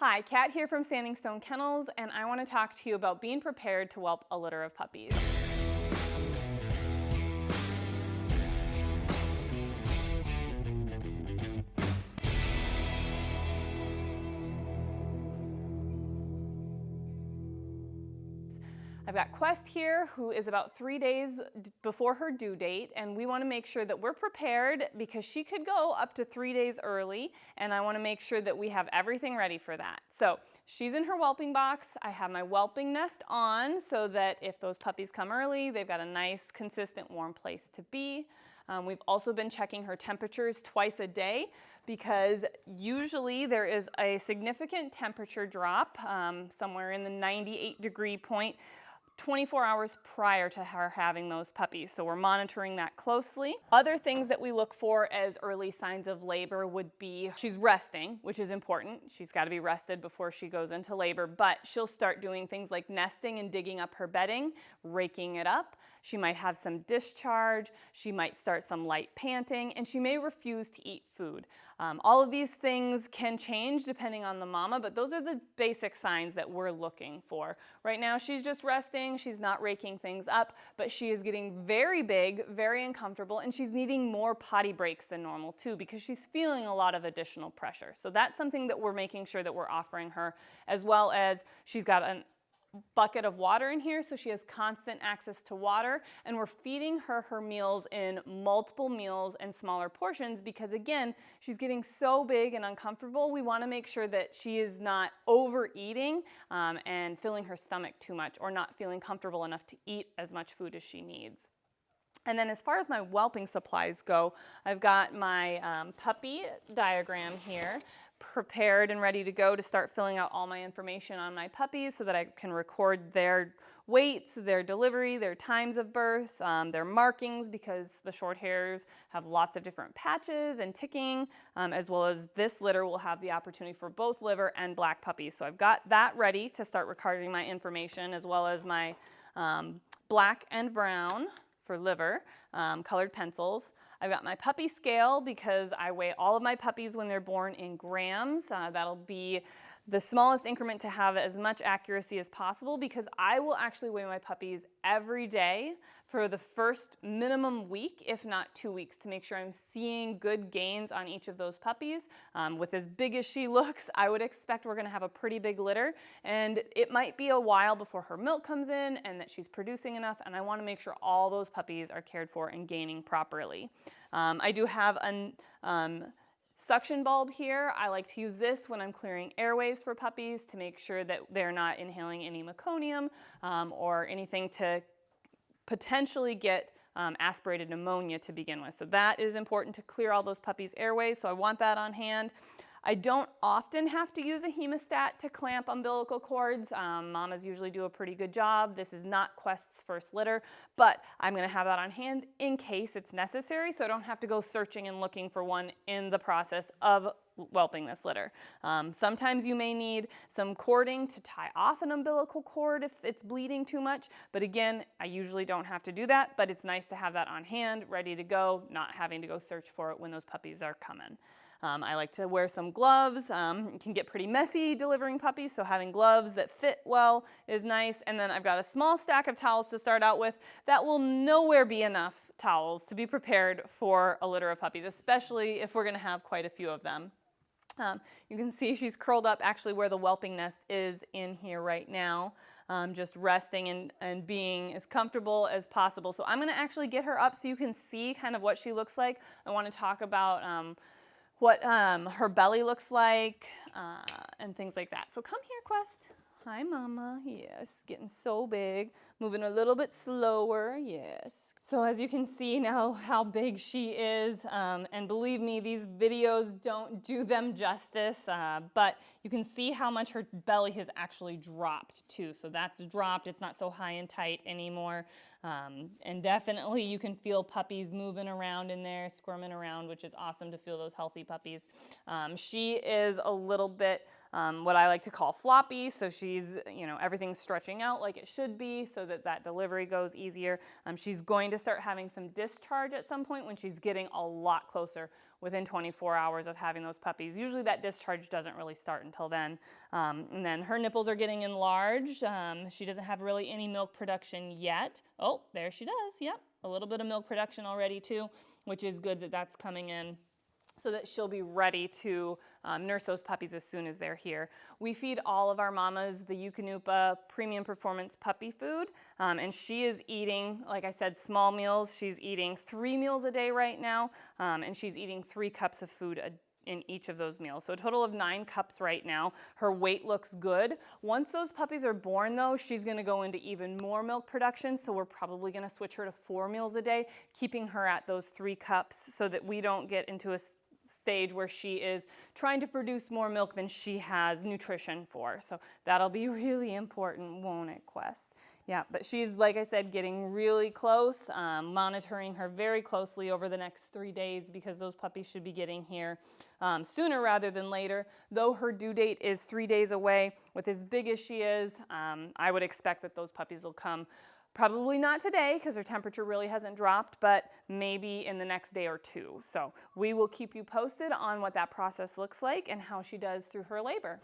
Hi, Kat here from Standing Stone Kennels, and I want to talk to you about being prepared to whelp a litter of puppies. I've got Quest here, who is about 3 days before her due date, and we want to make sure that we're prepared because she could go up to 3 days early, and I want to make sure that we have everything ready for that. So she's in her whelping box. I have my whelping nest on so that if those puppies come early, they've got a nice, consistent, warm place to be. We've also been checking her temperatures twice a day because usually there is a significant temperature drop, somewhere in the 98-degree point, 24 hours prior to her having those puppies. So we're monitoring that closely. Other things that we look for as early signs of labor would be she's resting, which is important. She's got to be rested before she goes into labor, but she'll start doing things like nesting and digging up her bedding, raking it up. She might have some discharge, she might start some light panting, and she may refuse to eat food. All of these things can change depending on the mama, but those are the basic signs that we're looking for. Right now she's just resting, she's not raking things up, but she is getting very big, very uncomfortable, and she's needing more potty breaks than normal too because she's feeling a lot of additional pressure. So that's something that we're making sure that we're offering her, as well as she's got a bucket of water in here, so she has constant access to water, and we're feeding her meals in multiple meals and smaller portions because, again, she's getting so big and uncomfortable. We want to make sure that she is not overeating and filling her stomach too much or not feeling comfortable enough to eat as much food as she needs. And then as far as my whelping supplies go, I've got my puppy diagram here, prepared and ready to go to start filling out all my information on my puppies so that I can record their weights, their delivery, their times of birth, their markings, because the short hairs have lots of different patches and ticking, as well as this litter will have the opportunity for both liver and black puppies. So I've got that ready to start recording my information, as well as my black and brown for liver, colored pencils. I've got my puppy scale because I weigh all of my puppies when they're born in grams. That'll be the smallest increment to have as much accuracy as possible because I will actually weigh my puppies every day for the first minimum week, if not 2 weeks, to make sure I'm seeing good gains on each of those puppies. With as big as she looks, I would expect we're going to have a pretty big litter, and it might be a while before her milk comes in and that she's producing enough, and I want to make sure all those puppies are cared for and gaining properly. I do have a suction bulb here. I like to use this when I'm clearing airways for puppies to make sure that they're not inhaling any meconium or anything to potentially get aspirated pneumonia to begin with. So that is important to clear all those puppies' airways, so I want that on hand. I don't often have to use a hemostat to clamp umbilical cords. Mamas usually do a pretty good job. This is not Quest's first litter, but I'm going to have that on hand in case it's necessary, so I don't have to go searching and looking for one in the process of whelping this litter. Sometimes you may need some cording to tie off an umbilical cord if it's bleeding too much, but again, I usually don't have to do that, but it's nice to have that on hand, ready to go, not having to go search for it when those puppies are coming. I like to wear some gloves. It can get pretty messy delivering puppies, so having gloves that fit well is nice. And then I've got a small stack of towels to start out with. That will nowhere be enough towels to be prepared for a litter of puppies, especially if we're going to have quite a few of them. You can see she's curled up actually where the whelping nest is in here right now, just resting and being as comfortable as possible. So I'm going to actually get her up so you can see kind of what she looks like. I want to talk about what her belly looks like and things like that. So come here, Quest. Hi, Mama. Yes, getting so big. Moving a little bit slower. Yes. So as you can see now how big she is, and believe me, these videos don't do them justice, but you can see how much her belly has actually dropped too. So that's dropped. It's not so high and tight anymore. And definitely you can feel puppies moving around in there, squirming around, which is awesome to feel those healthy puppies. She is a little bit what I like to call floppy, so she's, everything's stretching out like it should be so that delivery goes easier. She's going to start having some discharge at some point when she's getting a lot closer within 24 hours of having those puppies. Usually that discharge doesn't really start until then. And then her nipples are getting enlarged. She doesn't have really any milk production yet. Oh, there she does. Yep, a little bit of milk production already too, which is good that that's coming in, so that she'll be ready to nurse those puppies as soon as they're here. We feed all of our mamas the Eukanuba Premium Performance Puppy Food, and she is eating, like I said, small meals. She's eating 3 meals a day right now, and she's eating 3 cups of food in each of those meals. So a total of 9 cups right now. Her weight looks good. Once those puppies are born though, she's gonna go into even more milk production, so we're probably gonna switch her to 4 meals a day, keeping her at those 3 cups so that we don't get into a stage where she is trying to produce more milk than she has nutrition for. So that'll be really important, won't it, Quest? Yeah, but she's, like I said, getting really close, monitoring her very closely over the next 3 days, because those puppies should be getting here sooner rather than later. Though her due date is 3 days away, with as big as she is, I would expect that those puppies will come. Probably not today because her temperature really hasn't dropped, but maybe in the next day or 2. So we will keep you posted on what that process looks like and how she does through her labor.